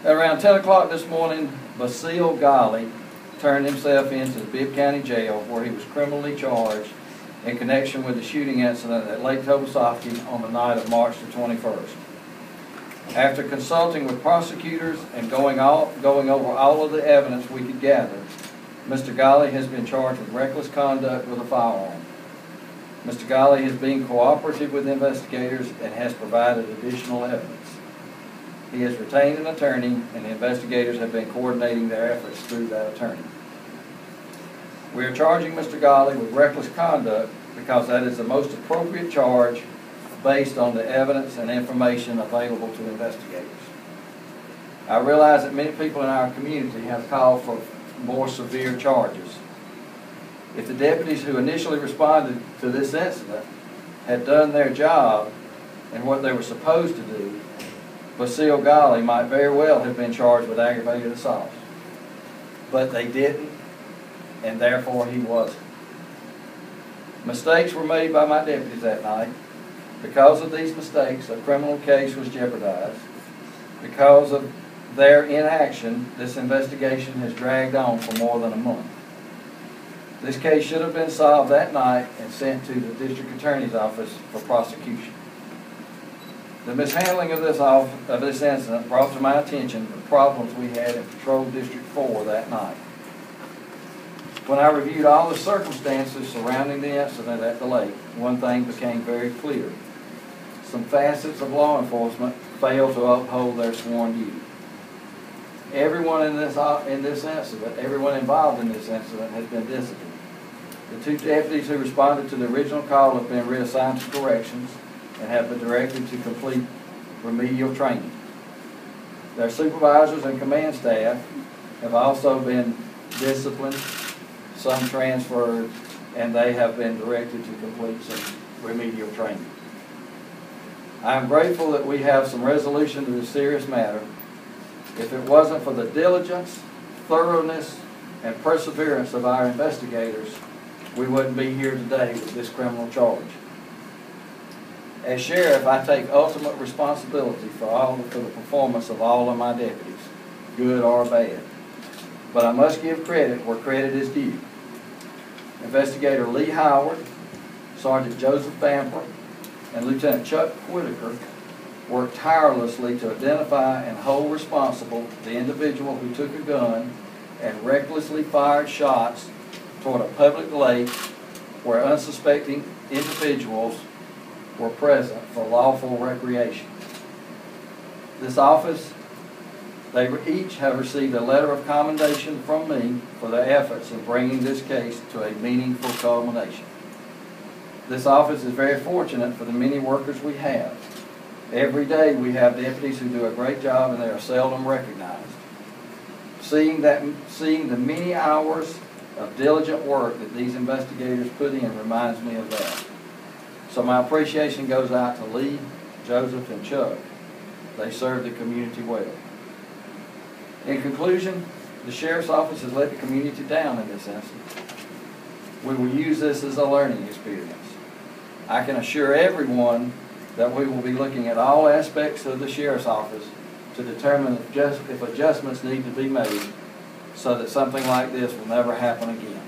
At around 10 o'clock this morning, Basil Gahli turned himself into the Bibb County Jail, where he was criminally charged in connection with the shooting incident at Lake Tobesofkee on the night of March the 21st. After consulting with prosecutors and going over all of the evidence we could gather, Mr. Gahli has been charged with reckless conduct with a firearm. Mr. Gahli has been cooperative with investigators and has provided additional evidence. He has retained an attorney, and the investigators have been coordinating their efforts through that attorney. We are charging Mr. Gahli with reckless conduct because that is the most appropriate charge based on the evidence and information available to investigators. I realize that many people in our community have called for more severe charges. If the deputies who initially responded to this incident had done their job and what they were supposed to do, Basil Gahli might very well have been charged with aggravated assault. But they didn't, and therefore he wasn't. Mistakes were made by my deputies that night. Because of these mistakes, a criminal case was jeopardized. Because of their inaction, this investigation has dragged on for more than a month. This case should have been solved that night and sent to the district attorney's office for prosecution. The mishandling of this incident brought to my attention the problems we had in Patrol District 4 that night. When I reviewed all the circumstances surrounding the incident at the lake, one thing became very clear. Some facets of law enforcement failed to uphold their sworn duty. Everyone involved in this incident has been disciplined. The two deputies who responded to the original call have been reassigned to corrections and have been directed to complete remedial training. Their supervisors and command staff have also been disciplined, some transferred, and they have been directed to complete some remedial training. I am grateful that we have some resolution to this serious matter. If it wasn't for the diligence, thoroughness, and perseverance of our investigators, we wouldn't be here today with this criminal charge. As sheriff, I take ultimate responsibility for the performance of all of my deputies, good or bad. But I must give credit where credit is due. Investigator Lee Howard, Sergeant Joseph Bamper, and Lieutenant Chuck Whitaker worked tirelessly to identify and hold responsible the individual who took a gun and recklessly fired shots toward a public lake where unsuspecting individuals were present for lawful recreation. This office, they each have received a letter of commendation from me for their efforts in bringing this case to a meaningful culmination. This office is very fortunate for the many workers we have. Every day we have deputies who do a great job and they are seldom recognized. Seeing the many hours of diligent work that these investigators put in reminds me of that. So my appreciation goes out to Lee, Joseph, and Chuck. They serve the community well. In conclusion, the Sheriff's Office has let the community down in this incident. We will use this as a learning experience. I can assure everyone that we will be looking at all aspects of the Sheriff's Office to determine if adjustments need to be made so that something like this will never happen again.